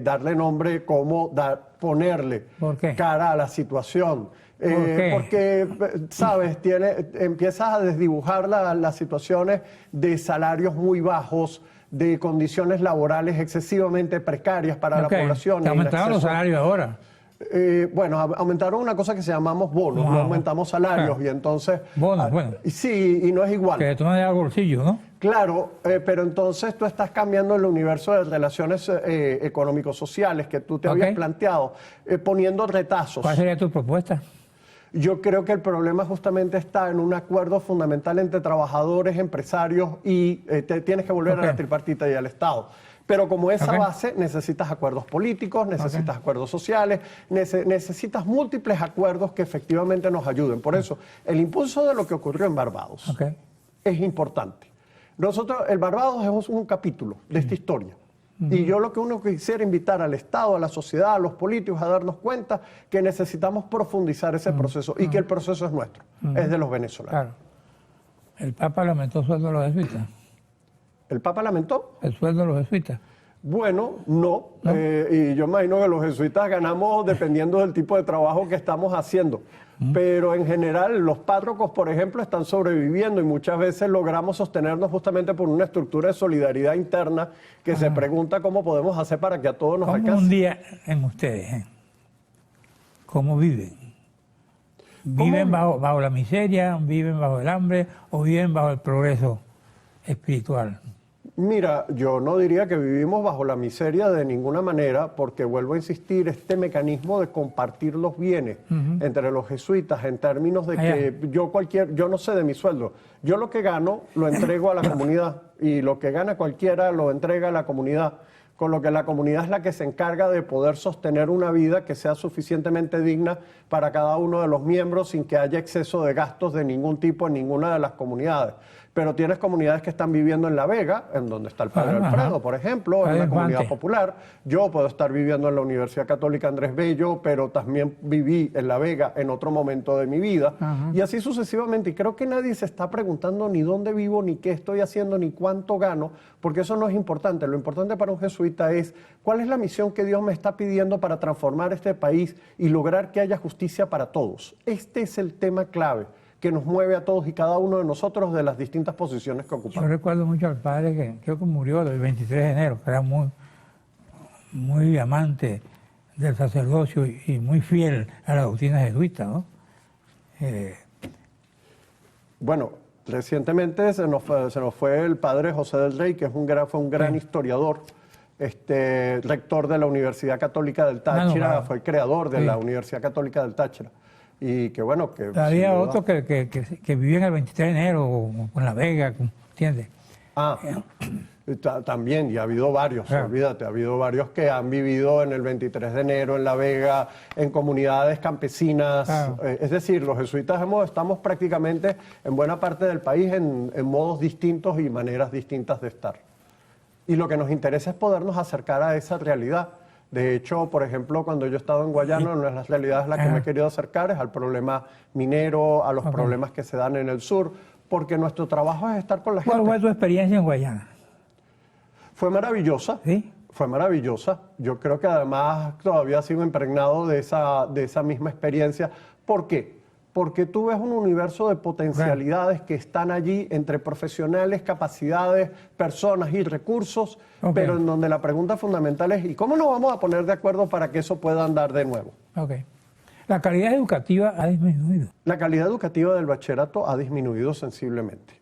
darle nombre, cómo ponerle ¿Por qué? cara a la situación. ¿Por qué? Porque, sabes, empiezas a desdibujar las situaciones de salarios muy bajos, de condiciones laborales excesivamente precarias para la población. ¿Te aumentaron los salarios ahora? Bueno, aumentaron una cosa que se llamamos bonos, Wow. no aumentamos salarios, y entonces... Bonos, bueno. Sí, y no es igual. Que tú no al bolsillo, ¿no? Claro, pero entonces tú estás cambiando el universo de relaciones económico-sociales que tú te habías planteado, poniendo retazos. ¿Cuál sería tu propuesta? Yo creo que el problema justamente está en un acuerdo fundamental entre trabajadores, empresarios y tienes que volver a la tripartita y al Estado. Pero como esa base necesitas acuerdos políticos, necesitas acuerdos sociales, necesitas múltiples acuerdos que efectivamente nos ayuden. Por eso, el impulso de lo que ocurrió en Barbados es importante. El Barbados es un capítulo de esta historia. Y yo lo que uno quisiera invitar al Estado, a la sociedad, a los políticos a darnos cuenta que necesitamos profundizar ese proceso y que el proceso es nuestro, es de los venezolanos. Claro. ¿El Papa lamentó el sueldo de los jesuitas? ¿El Papa lamentó? ¿El sueldo de los jesuitas? Bueno, no. Y yo imagino que los jesuitas ganamos dependiendo del tipo de trabajo que estamos haciendo. Pero en general los párrocos, por ejemplo, están sobreviviendo y muchas veces logramos sostenernos justamente por una estructura de solidaridad interna que se pregunta cómo podemos hacer para que a todos nos alcance. Un día en ustedes, ¿cómo viven? ¿Viven bajo la miseria, viven bajo el hambre o viven bajo el progreso espiritual? Mira, yo no diría que vivimos bajo la miseria de ninguna manera, porque vuelvo a insistir, este mecanismo de compartir los bienes entre los jesuitas en términos de que yo no sé de mi sueldo, yo lo que gano lo entrego a la comunidad y lo que gana cualquiera lo entrega a la comunidad, con lo que la comunidad es la que se encarga de poder sostener una vida que sea suficientemente digna para cada uno de los miembros sin que haya exceso de gastos de ningún tipo en ninguna de las comunidades. Pero tienes comunidades que están viviendo en La Vega, en donde está el Padre Alfredo, por ejemplo, en la comunidad popular. Yo puedo estar viviendo en la Universidad Católica Andrés Bello, pero también viví en La Vega en otro momento de mi vida. Y así sucesivamente. Y creo que nadie se está preguntando ni dónde vivo, ni qué estoy haciendo, ni cuánto gano, porque eso no es importante. Lo importante para un jesuita es cuál es la misión que Dios me está pidiendo para transformar este país y lograr que haya justicia para todos. Este es el tema clave que nos mueve a todos y cada uno de nosotros de las distintas posiciones que ocupamos. Yo recuerdo mucho al padre que creo que murió el 23 de enero, que era muy amante del sacerdocio y muy fiel a la doctrina jesuita, ¿no? Bueno, recientemente se nos fue el padre José del Rey, que fue un gran historiador, rector de la Universidad Católica del Táchira, fue el creador de la Universidad Católica del Táchira. Y que bueno, que... Había otro que vivía en el 23 de enero, o en La Vega, ¿entiendes? También, y ha habido varios, olvídate, ha habido varios que han vivido en el 23 de enero, en La Vega, en comunidades campesinas. Es decir, los jesuitas estamos prácticamente en buena parte del país en modos distintos y maneras distintas de estar. Y lo que nos interesa es podernos acercar a esa realidad. De hecho, por ejemplo, cuando yo he estado en Guayana, una de las realidades a las que me he querido acercar es al problema minero, a los problemas que se dan en el sur, porque nuestro trabajo es estar con la gente. ¿Cuál fue tu experiencia en Guayana? Fue maravillosa. ¿Sí? Fue maravillosa. Yo creo que además todavía sigo impregnado de esa misma experiencia. ¿Por qué? Porque tú ves un universo de potencialidades que están allí entre profesionales, capacidades, personas y recursos, pero en donde la pregunta fundamental es ¿y cómo nos vamos a poner de acuerdo para que eso pueda andar de nuevo? Ok. La calidad educativa ha disminuido. La calidad educativa del bachillerato ha disminuido sensiblemente.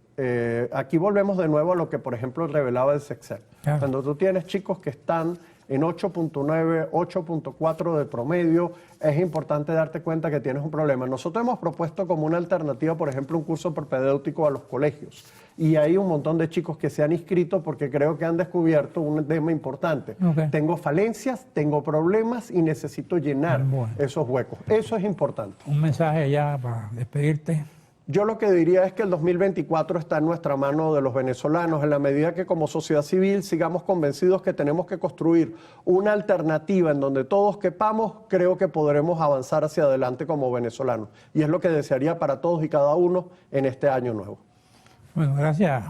Aquí volvemos de nuevo a lo que, por ejemplo, revelaba el Sexcel. Claro. Cuando tú tienes chicos que están en 8.9, 8.4 de promedio, es importante darte cuenta que tienes un problema. Nosotros hemos propuesto como una alternativa, por ejemplo, un curso propedéutico a los colegios. Y hay un montón de chicos que se han inscrito porque creo que han descubierto un tema importante. Okay. Tengo falencias, tengo problemas y necesito llenar esos huecos. Eso es importante. Un mensaje ya para despedirte. Yo lo que diría es que el 2024 está en nuestra mano de los venezolanos, en la medida que como sociedad civil sigamos convencidos que tenemos que construir una alternativa en donde todos quepamos, creo que podremos avanzar hacia adelante como venezolanos. Y es lo que desearía para todos y cada uno en este año nuevo. Bueno, gracias.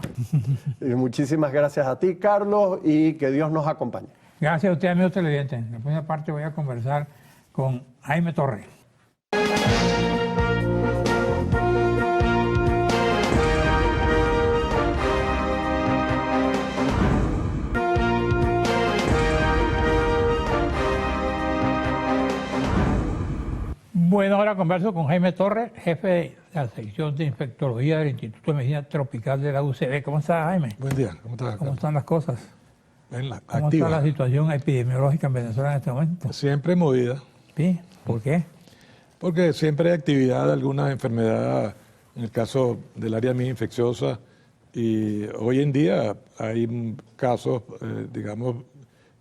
Y muchísimas gracias a ti, Carlos, y que Dios nos acompañe. Gracias a usted, amigos televidentes. En la primera parte voy a conversar con Jaime Torres. Bueno, ahora converso con Jaime Torres, jefe de la sección de infectología del Instituto de Medicina Tropical de la UCB. ¿Cómo estás, Jaime? Buen día, ¿cómo estás? ¿Cómo están las cosas? ¿Cómo Activa. está la situación epidemiológica en Venezuela en este momento? Siempre movida, ¿Sí? ¿Por qué? porque siempre hay actividad de alguna enfermedad, en el caso del área mía infecciosa, y hoy en día hay casos, digamos,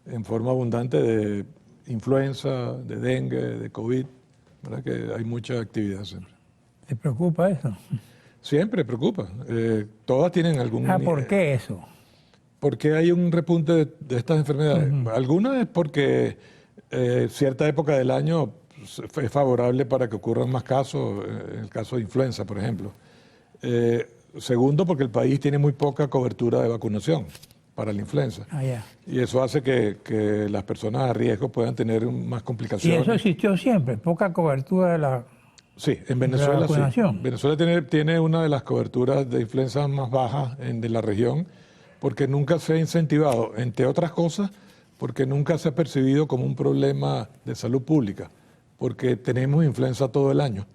en forma abundante de influenza, de dengue, de COVID, ¿verdad? Que hay mucha actividad siempre. ¿Te preocupa eso? Siempre preocupa. Todas tienen algún... ¿Por qué eso? Porque hay un repunte de estas enfermedades. Algunas es porque cierta época del año es favorable para que ocurran más casos, en el caso de influenza, por ejemplo. Segundo, porque el país tiene muy poca cobertura de vacunación para la influenza. Ah, ya. Y eso hace que las personas a riesgo puedan tener más Y complicaciones. eso existió siempre, poca cobertura de la... Sí, en Venezuela sí. vacunación. Venezuela tiene una de las coberturas de influenza más bajas de la región, porque nunca se ha incentivado, entre otras cosas, porque nunca se ha percibido como un problema de salud pública, porque tenemos influenza todo el año.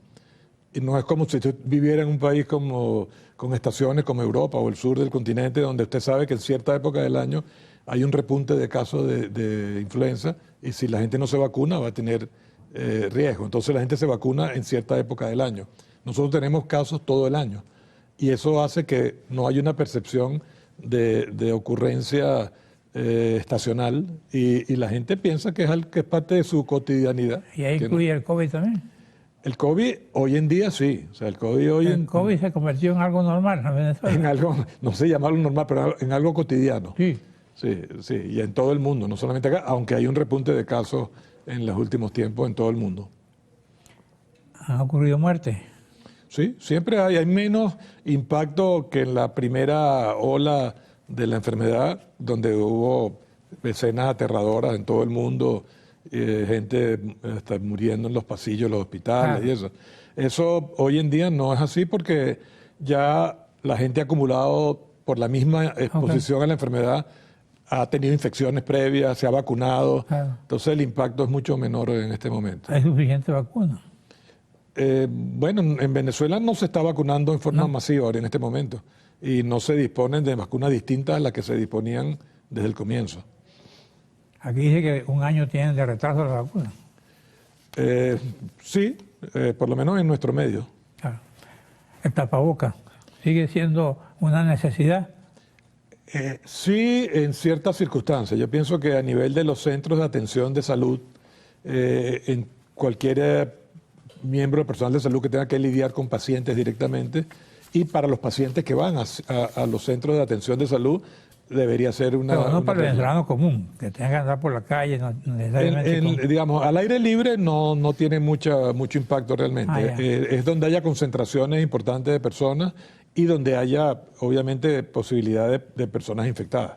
Y no es como si usted viviera en un país con estaciones como Europa o el sur del continente, donde usted sabe que en cierta época del año hay un repunte de casos de influenza, y si la gente no se vacuna va a tener riesgo. Entonces la gente se vacuna en cierta época del año. Nosotros tenemos casos todo el año, y eso hace que no haya una percepción de ocurrencia estacional, y la gente piensa que es parte de su cotidianidad. ¿Y ahí incluye el COVID también? El COVID hoy en día sí. O sea, el COVID hoy El COVID se convirtió en algo normal en Venezuela. en algo, no sé llamarlo normal, pero en algo cotidiano. Sí. Sí, sí, y en todo el mundo, no solamente acá, aunque hay un repunte de casos en los últimos tiempos en todo el mundo. ¿Han ocurrido muertes? Sí, siempre hay menos impacto que en la primera ola de la enfermedad, donde hubo escenas aterradoras en todo el mundo, gente hasta muriendo en los pasillos de los hospitales y eso. Eso hoy en día no es así, porque ya la gente ha acumulado, por la misma exposición a la enfermedad, ha tenido infecciones previas, se ha vacunado, entonces el impacto es mucho menor en este momento. ¿Hay suficiente vacuna? Bueno, en Venezuela no se está vacunando en forma masiva ahora en este momento, y no se disponen de vacunas distintas a las que se disponían desde el comienzo. Aquí dice que un año tienen de retraso la vacuna. Sí, por lo menos en nuestro medio. Claro. El tapaboca sigue siendo una necesidad. Sí, en ciertas circunstancias. Yo pienso que a nivel de los centros de atención de salud, en cualquier miembro del personal de salud que tenga que lidiar con pacientes directamente, y para los pacientes que van a los centros de atención de salud, debería ser una... Pero no una para el regla. venezolano común, que tenga que andar por la calle, no necesariamente. Digamos, al aire libre no tiene mucho impacto realmente. Es donde haya concentraciones importantes de personas y donde haya, obviamente, posibilidad de personas infectadas.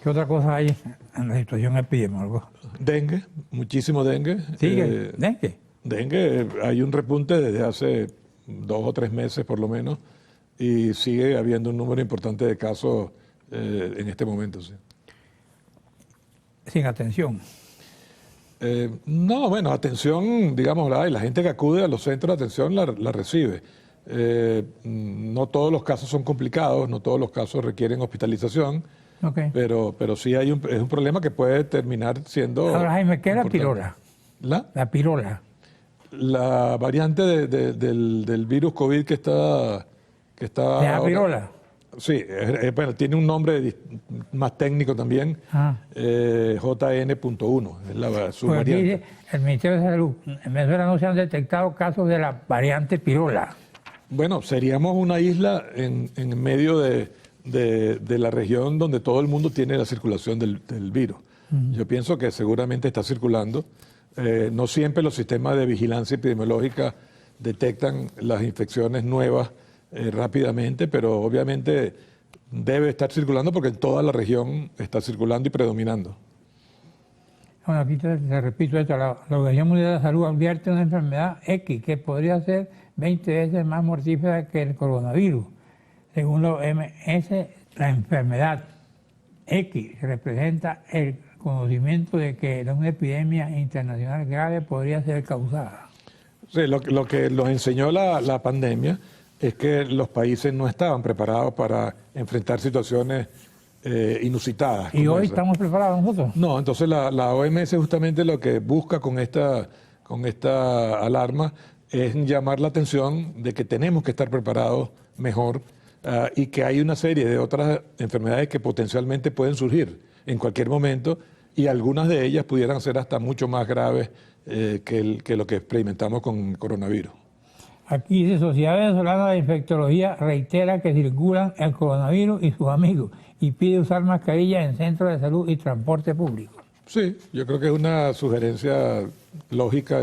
¿Qué otra cosa hay en la situación epidemiológica? Dengue, muchísimo dengue. ¿Sigue? ¿Dengue? Dengue, hay un repunte desde hace 2 o 3 meses por lo menos y sigue habiendo un número importante de casos en este momento. Sí. Sin atención. No, bueno, atención, digamos, la gente que acude a los centros de atención la recibe. No todos los casos son complicados, no todos los casos requieren hospitalización, Okay. pero sí es un problema que puede terminar siendo... Ahora, Jaime, ¿qué es la importante. pirola? ¿La? La pirola. La variante del virus COVID que está ¿La ahora- pirola? Sí, bueno, tiene un nombre más técnico también, Ah. JN.1, es su Pues aquí variante. dice el Ministerio de Salud. En Venezuela no se han detectado casos de la variante pirola. Bueno, seríamos una isla en medio de la región donde todo el mundo tiene la circulación del virus. Yo pienso que seguramente está circulando. No siempre los sistemas de vigilancia epidemiológica detectan las infecciones nuevas rápidamente, pero obviamente debe estar circulando porque en toda la región está circulando y predominando. Bueno, aquí te repito esto. La Organización Mundial de la Salud advierte una enfermedad X que podría ser 20 veces más mortífera que el coronavirus. Según la OMS, la enfermedad X representa el conocimiento de que una epidemia internacional grave podría ser causada. Sí, lo que nos enseñó la pandemia es que los países no estaban preparados para enfrentar situaciones inusitadas. ¿Y como hoy esa. estamos preparados nosotros? No, entonces la OMS justamente lo que busca con esta alarma es llamar la atención de que tenemos que estar preparados mejor y que hay una serie de otras enfermedades que potencialmente pueden surgir en cualquier momento y algunas de ellas pudieran ser hasta mucho más graves que lo que experimentamos con el coronavirus. Aquí dice, Sociedad Venezolana de Infectología reitera que circulan el coronavirus y sus amigos y pide usar mascarillas en centros de salud y transporte público. Sí, yo creo que es una sugerencia lógica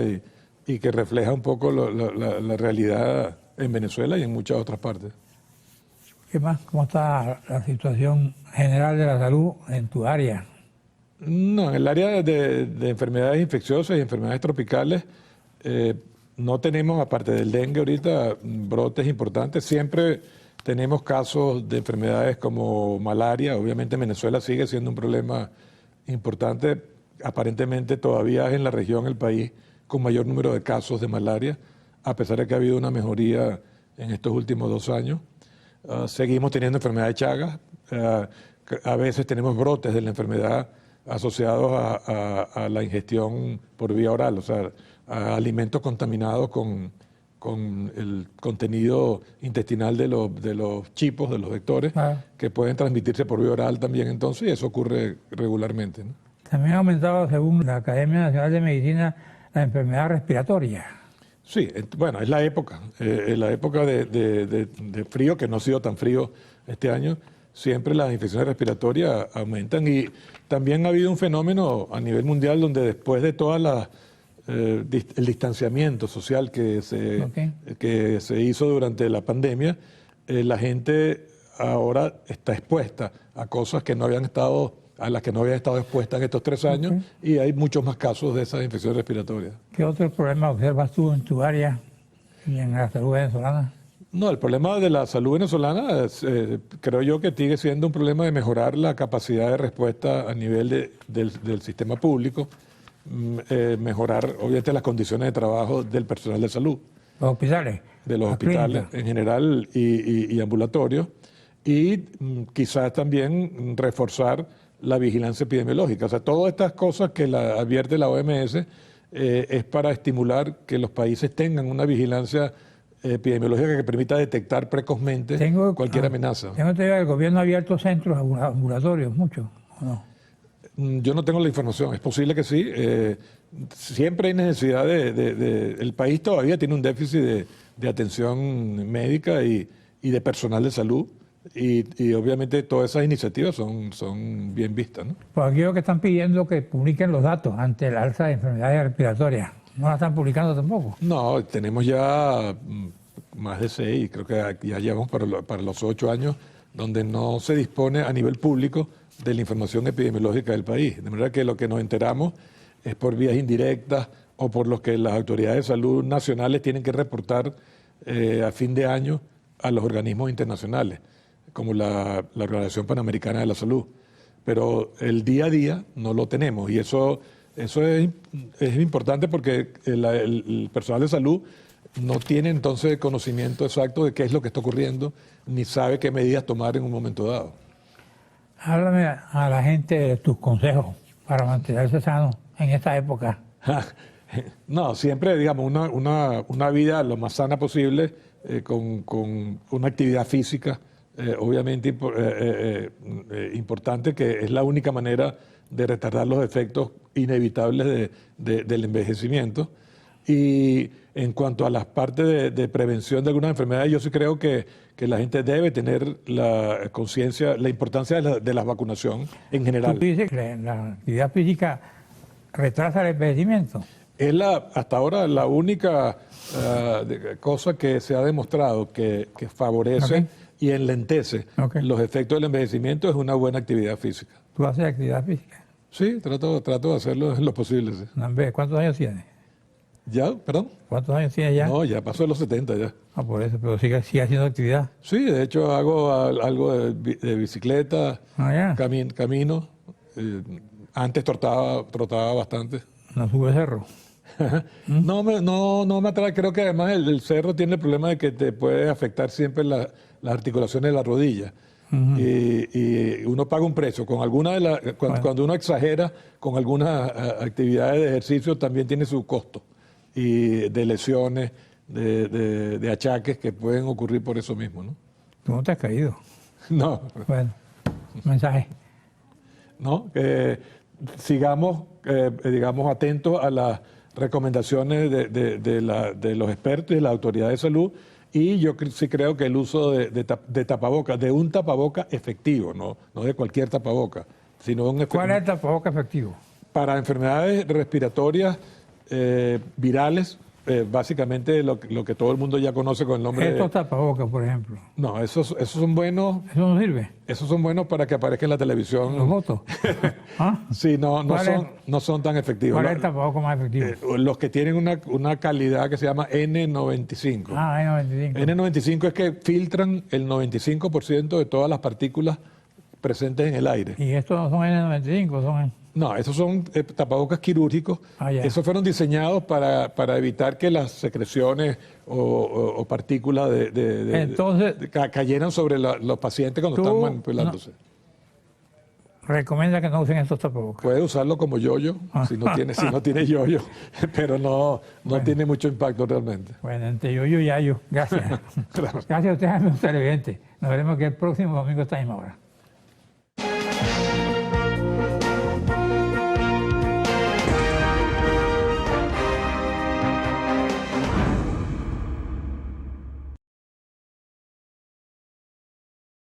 y que refleja un poco la realidad en Venezuela y en muchas otras partes. ¿Qué más? ¿Cómo está la situación general de la salud en tu área? No, en el área de enfermedades infecciosas y enfermedades tropicales no tenemos, aparte del dengue ahorita, brotes importantes. Siempre tenemos casos de enfermedades como malaria. Obviamente Venezuela sigue siendo un problema importante. Aparentemente todavía es en la región el país con mayor número de casos de malaria, a pesar de que ha habido una mejoría en estos últimos 2 años. Seguimos teniendo enfermedad de Chagas. A veces tenemos brotes de la enfermedad asociados a la ingestión por vía oral, o sea, a alimentos contaminados con el contenido intestinal de los chipos, de los vectores, que pueden transmitirse por vía oral también entonces, y eso ocurre regularmente, ¿no? También ha aumentado, según la Academia Nacional de Medicina, la enfermedad respiratoria. Sí, bueno, es la época de frío, que no ha sido tan frío este año. Siempre las infecciones respiratorias aumentan y también ha habido un fenómeno a nivel mundial donde después de todas el distanciamiento social que se hizo durante la pandemia, la gente ahora está expuesta a cosas a las que no habían estado expuestas en estos 3 años y hay muchos más casos de esas infecciones respiratorias. ¿Qué otro problema observas tú en tu área y en la salud venezolana? No, el problema de la salud venezolana creo yo que sigue siendo un problema de mejorar la capacidad de respuesta a nivel del sistema público, mejorar obviamente las condiciones de trabajo del personal de salud. Los hospitales. De los las hospitales clínicas. en general y ambulatorios, y quizás también reforzar la vigilancia epidemiológica. O sea, todas estas cosas que advierte la OMS es para estimular que los países tengan una vigilancia epidemiológica que permita detectar precozmente cualquier amenaza. Tengo entendido que el gobierno ha abierto centros ambulatorios, muchos, ¿o no? Yo no tengo la información, es posible que sí. Siempre hay necesidad el país todavía tiene un déficit de atención médica y de personal de salud. Y obviamente todas esas iniciativas son bien vistas, ¿no? Pues aquí lo que están pidiendo que publiquen los datos ante el alza de enfermedades respiratorias. No la están publicando tampoco. No, tenemos ya más de 6, creo que ya llevamos para los 8 años, donde no se dispone a nivel público de la información epidemiológica del país. De manera que lo que nos enteramos es por vías indirectas o por lo que las autoridades de salud nacionales tienen que reportar a fin de año a los organismos internacionales, como la Organización Panamericana de la Salud. Pero el día a día no lo tenemos y eso es importante porque el personal de salud no tiene entonces conocimiento exacto de qué es lo que está ocurriendo, ni sabe qué medidas tomar en un momento dado. Háblame a la gente de tus consejos para mantenerse sano en esta época. No, siempre, digamos, una vida lo más sana posible, con una actividad física, obviamente importante, que es la única manera de retardar los efectos inevitables del envejecimiento. Y en cuanto a las partes de prevención de algunas enfermedades, yo sí creo que la gente debe tener la conciencia, la importancia de la vacunación en general. Tú dices que la actividad física retrasa el envejecimiento. Es hasta ahora la única cosa que se ha demostrado que favorece y enlentece los efectos del envejecimiento es una buena actividad física. ¿Tú haces actividad física? Sí, trato de hacerlo en lo posible. Sí. ¿Cuántos años tienes? ¿Ya? ¿Perdón? ¿Cuántos años tienes ya? No, ya pasó de los 70 ya. Ah, por eso, pero sigue haciendo actividad. Sí, de hecho hago algo de bicicleta, camino. Antes trotaba bastante. ¿No sube cerro? No me atrae. Creo que además el cerro tiene el problema de que te puede afectar siempre las articulaciones de la rodilla. Y uno paga un precio. Cuando uno exagera con algunas actividades de ejercicio, también tiene su costo. Y de lesiones, de achaques que pueden ocurrir por eso mismo, ¿no? Tú no te has caído. No. Bueno, mensaje. ¿No? Sigamos, digamos, atentos a las recomendaciones de los expertos y de la autoridad de salud. Y yo sí creo que el uso de tapabocas, de un tapaboca efectivo, no de cualquier tapaboca, sino ¿Cuál es el tapaboca efectivo? Para enfermedades respiratorias virales, básicamente lo que todo el mundo ya conoce con el nombre Estos tapabocas, por ejemplo. No, esos son buenos. ¿Eso no sirve? Esos son buenos para que aparezca en la televisión. ¿Los votos? ¿Ah? Sí, no son tan efectivos. ¿Cuál es el tapaboca más efectivo? Los que tienen una calidad que se llama N95. Ah, N95. N95 es que filtran el 95% de todas las partículas presentes en el aire. ¿Y estos no son N95? Son... No, esos son tapabocas quirúrgicos. Esos fueron diseñados para evitar que las secreciones o partículas cayeran sobre los pacientes cuando están manipulándose. ¿Recomienda que no usen estos tapabocas? Puede usarlo como yoyo, si no tiene yoyo, pero no tiene mucho impacto realmente. Bueno, entre yoyo y yayo. Gracias. Gracias a ustedes, amigos televidentes. Nos veremos aquí el próximo domingo a esta misma hora.